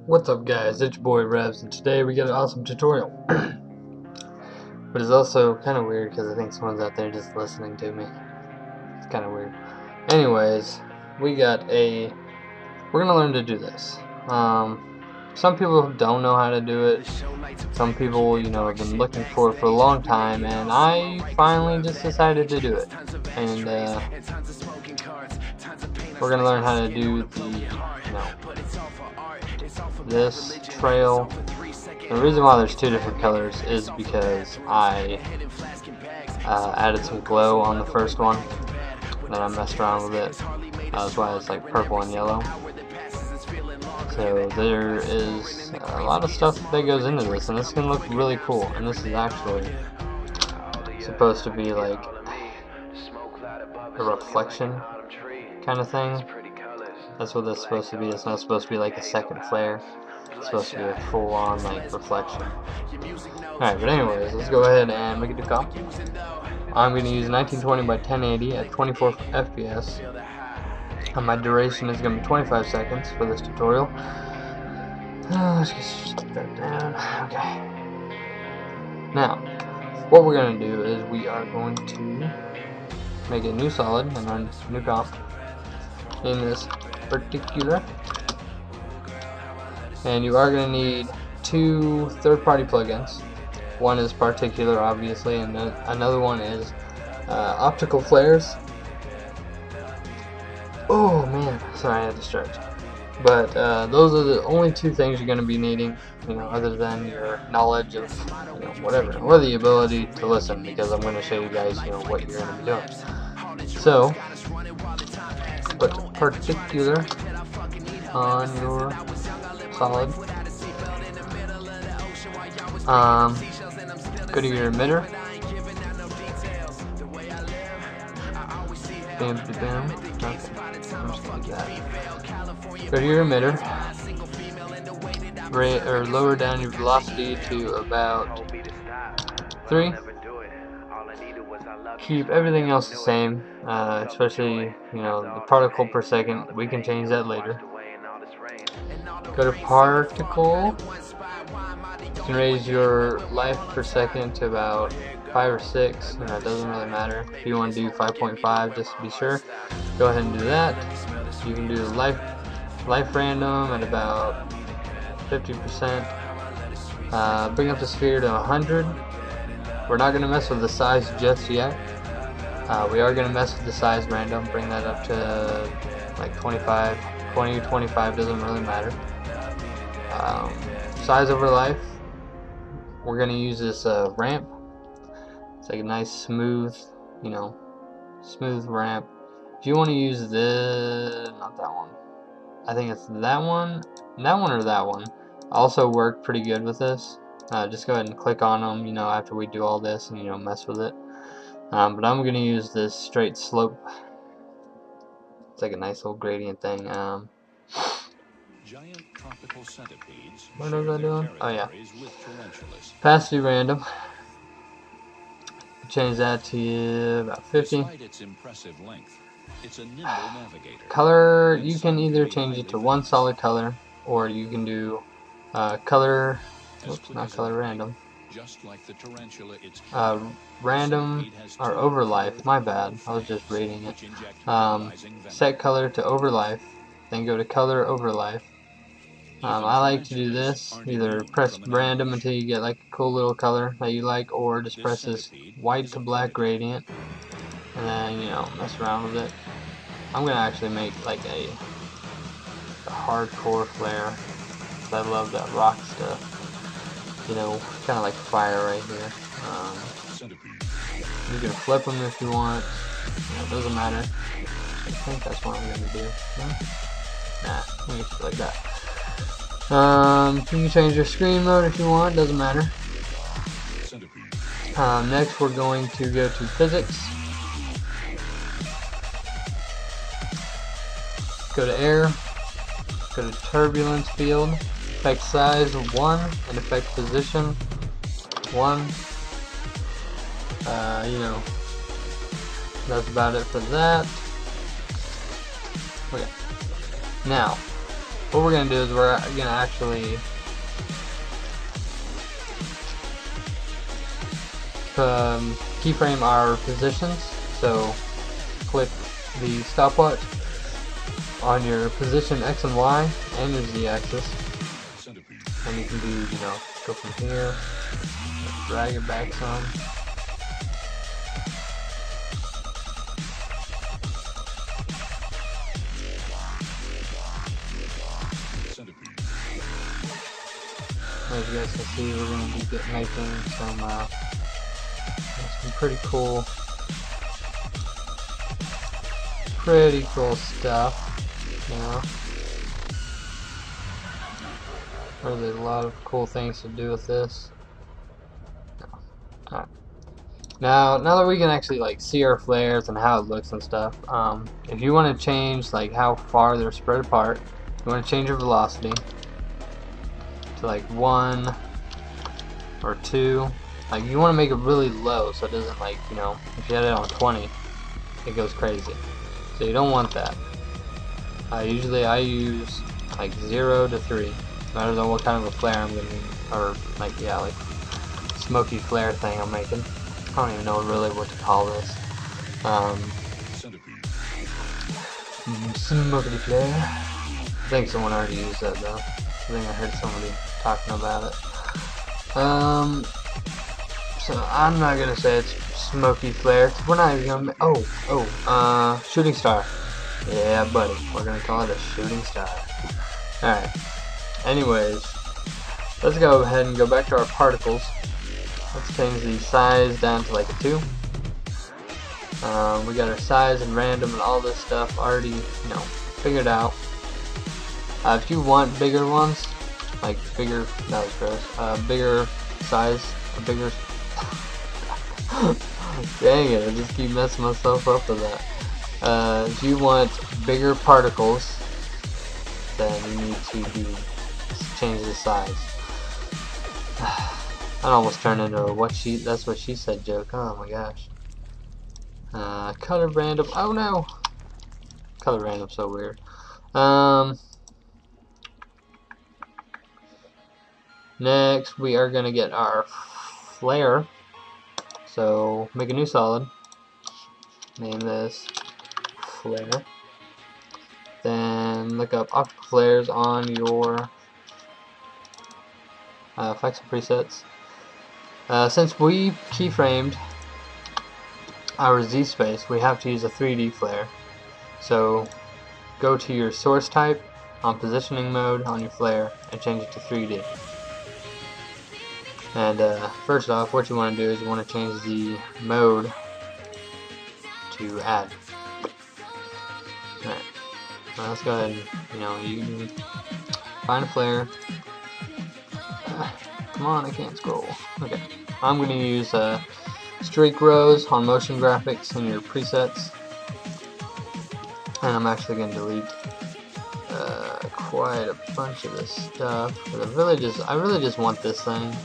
What's up guys, it's your boy Revz, and today we got an awesome tutorial. But it's also kind of weird because I think someone's out there just listening to me. It's kind of weird. Anyways, we're gonna learn to do this. Some people don't know how to do it. Some people, have been looking for it for a long time, and I finally just decided to do it. And we're gonna learn how to do this trail. The reason why there's two different colors is because I added some glow on the first one, and then I messed around with it. That's why it's like purple and yellow. So there is a lot of stuff that goes into this, and this can look really cool. And this is actually supposed to be like a reflection kind of thing. That's what this is supposed to be. It's not supposed to be like a second flare. It's supposed to be a full-on like reflection. Alright, but anyways, let's go ahead and make a new comp. I'm going to use 1920 by 1080 at 24 FPS. And my duration is going to be 25 seconds for this tutorial. Let's just stick that down. Okay. Now, what we're going to do is we are going to make a new solid and run new comp. Name this Particular. And you are going to need two third-party plugins. One is Particular, obviously, and then another one is Optical flares. Oh man, sorry I had to stretch. But those are the only two things you're going to be needing, other than your knowledge of, whatever, or the ability to listen, because I'm going to show you guys, what you're going to be doing. So, put Particular on your solid. Go to your emitter. Bam, bam. Okay. I'm just gonna do that. Go to your emitter. Lower down your velocity to about 3. Keep everything else the same, especially the particle per second. We can change that later. Go to particle. You can raise your life per second to about 5 or 6. It doesn't really matter. If you want to do 5.5, just to be sure, go ahead and do that. You can do life random at about 50%. Bring up the sphere to 100. We're not going to mess with the size just yet. We are going to mess with the size random. Bring that up to like 25. 20 or 25 doesn't really matter. Size over life. We're going to use this ramp. It's like a nice smooth, smooth ramp. If you want to use not that one. I think it's that one or that one. Also work pretty good with this. Just go ahead and click on them, after we do all this and, mess with it. But I'm going to use this straight slope. It's like a nice little gradient thing. What was I doing? Oh yeah. Opacity random. Change that to about 50. Color, you can either change it to one solid color, or you can do color. Whoops, not color random. Random or overlife. My bad. I was just reading it. Set color to overlife. Then go to color overlife. I like to do this. Either press random until you get like a cool little color that you like, or just press this white to black gradient, and then mess around with it. I'm gonna actually make like a hardcore flare. I love that rock stuff. Kind of like fire right here. You can flip them if you want. It doesn't matter. I think that's what I'm gonna do. Nah, let me just like that. You can change your screen mode if you want, doesn't matter. Next we're going to go to physics. Go to air. Go to turbulence field. Effect size 1 and effect position 1. That's about it for that. Okay. Now, what we're gonna do is we're gonna actually keyframe our positions. So click the stopwatch on your position X and Y and your Z axis, and you can do, you know, go from here, drag it back some. As you guys can see, we're going to be making some pretty cool stuff, you know. Really a lot of cool things to do with this. Alright. Now that we can actually like see our flares and how it looks and stuff, if you want to change like how far they're spread apart, you want to change your velocity to like 1 or 2. Like you want to make it really low so it doesn't, like, you know, if you had it on 20 it goes crazy, so you don't want that. Usually I use like 0 to 3. I don't know what kind of a flare I'm gonna, or like, yeah, like smoky flare thing I'm making. I don't even know really what to call this. Smoky flare. I think someone already used that though. I think I heard somebody talking about it. So I'm not gonna say it's smoky flare. We're not even gonna. Shooting star. Yeah, buddy. We're gonna call it a shooting star. Alright. Anyways, let's go ahead and go back to our particles. Let's change the size down to like a 2. We got our size and random and all this stuff already, you know, figured out. If you want bigger ones, like bigger, that was gross, bigger size, a bigger, dang it, I just keep messing myself up with that. If you want bigger particles, then you need to change the size. I almost turned into a that's what she said joke. Oh my gosh. Color random. Oh no. Color random, so weird. Next we are gonna get our flare. So make a new solid. Name this flare. Then look up optical flares on your effects and presets. Since we keyframed our Z space, we have to use a 3D flare. So go to your source type on positioning mode on your flare and change it to 3D. And first off, what you want to do is you want to change the mode to add. Alright, well, let's go ahead and, you know, you can find a flare. Come on, I can't scroll. Okay, I'm going to use streak rows on motion graphics in your presets, and I'm actually going to delete quite a bunch of this stuff because I really just want this thing.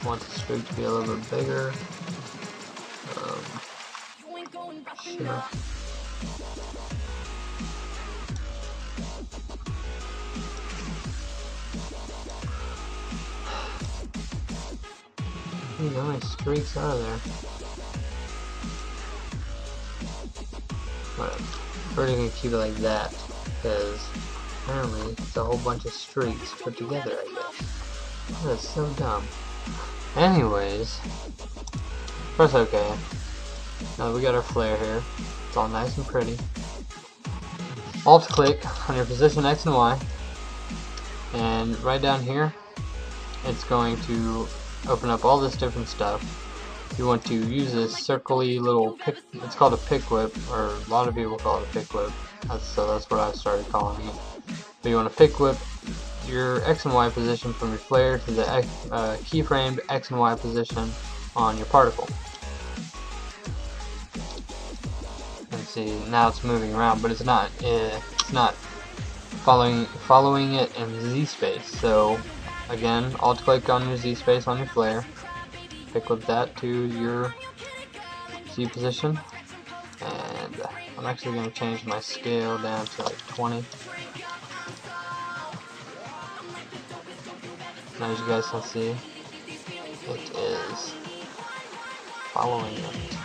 Want the streak to be a little bit bigger. Sure. How many streaks are there? Whatever. We're just gonna keep it like that because apparently it's a whole bunch of streaks put together, I guess. That's so dumb. Anyways, that's okay. Now we got our flare here. It's all nice and pretty. Alt click on your position X and Y, and right down here it's going to open up all this different stuff. You want to use this circly little pick, it's called a pick whip, or a lot of people call it a pick whip. So that's what I started calling it. But you want to pick whip your X and Y position from your flare to the keyframed X and Y position on your particle. And see, now it's moving around, but it's not following it in Z space. So again, alt click on your Z space on your flare, pick whip that to your Z position, and I'm actually going to change my scale down to like 20. And as you guys can see, it is following it.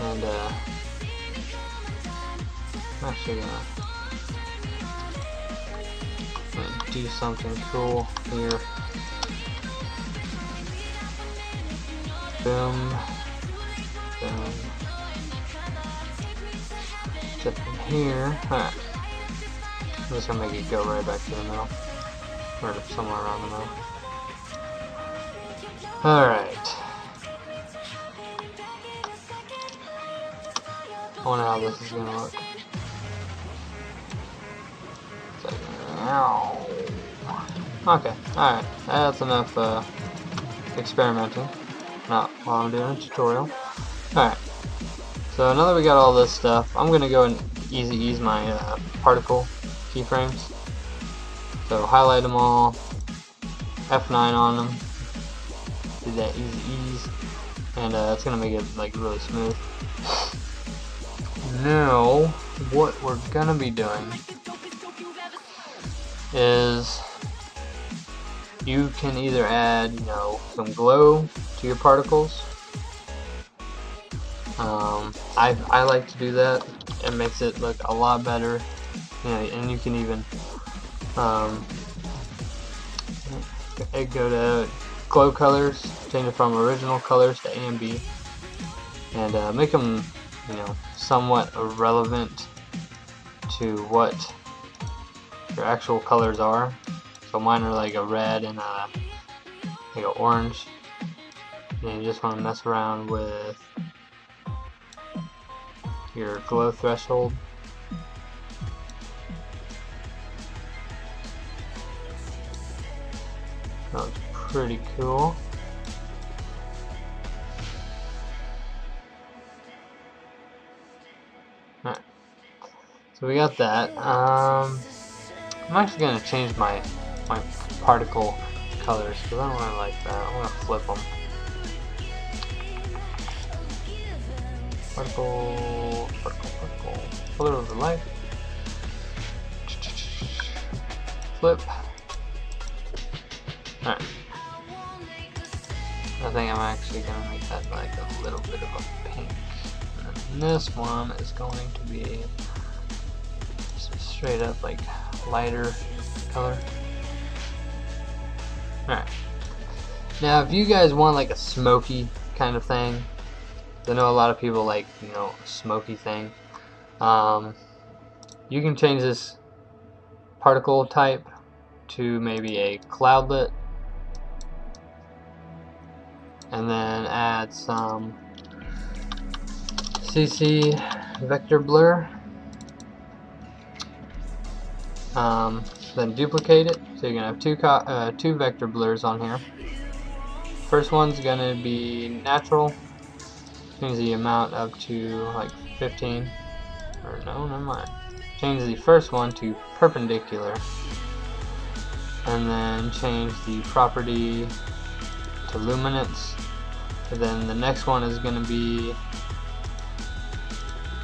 And I'm actually gonna do something cool here. Boom, boom. Step in here. Alright. I'm just gonna make it go right back to the middle. Or somewhere around the middle. Alright. I wonder how this is gonna look. It's like, ow. Okay, alright. That's enough experimenting. Not while I'm doing a tutorial. Alright. So now that we got all this stuff, I'm gonna go and ease my particle keyframes. So highlight them all, F9 on them, do that ease, and it's gonna make it like really smooth. Now, what we're gonna be doing is you can either add, you know, some glow to your particles. I like to do that. It makes it look a lot better. You know, and you can even go to glow colors, change it from original colors to A and B, and make them, you know, somewhat relevant to what your actual colors are. So mine are like a red and like an orange. And you just want to mess around with your glow threshold. That looks pretty cool. Alright, so we got that. I'm actually going to change my particle colors because I don't really like that. I'm going to flip them. Particle, color of the light. Flip. Alright. I think I'm actually going to make that like a little bit of a pink. And this one is going to be straight up like lighter color. Alright. Now if you guys want like a smoky kind of thing, I know a lot of people like, you know, a smoky thing. You can change this particle type to maybe a cloudlet, and then add some CC vector blur. Then duplicate it, so you're gonna have two vector blurs on here. First one's gonna be natural. Change the amount up to like 15, or no, never mind. Change the first one to perpendicular, and then change the property to luminance. And then the next one is going to be,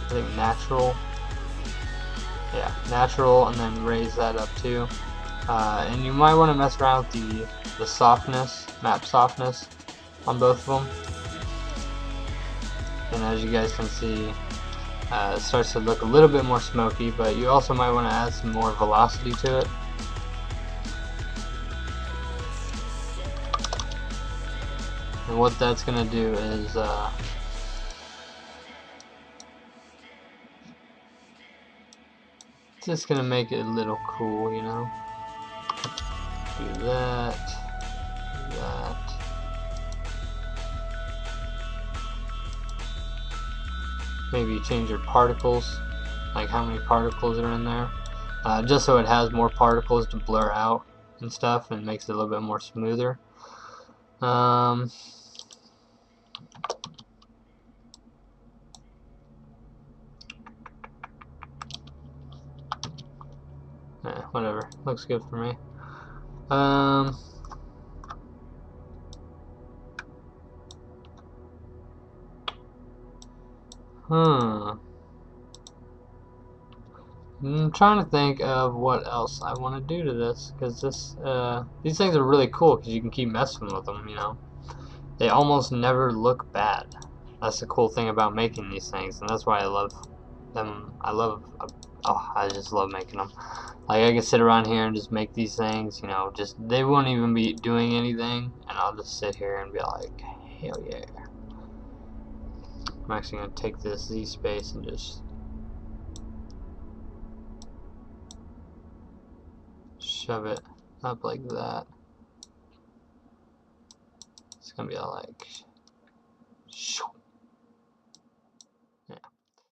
I think, natural. Yeah, natural, and then raise that up too. And you might want to mess around with the softness, map softness on both of them. And as you guys can see, it starts to look a little bit more smoky, but you also might want to add some more velocity to it. And what that's going to do is it's just going to make it a little cool, you know. Do that, do that. Maybe change your particles, like how many particles are in there, just so it has more particles to blur out and stuff, and makes it a little bit more smoother. Whatever, looks good for me. I'm trying to think of what else I want to do to this, because these things are really cool because you can keep messing with them, you know. They almost never look bad. That's the cool thing about making these things, and that's why I love them. I just love making them. Like, I can sit around here and just make these things, you know, just, they won't even be doing anything, and I'll just sit here and be like, hell yeah. I'm actually going to take this Z space and just shove it up like that. It's going to be all like,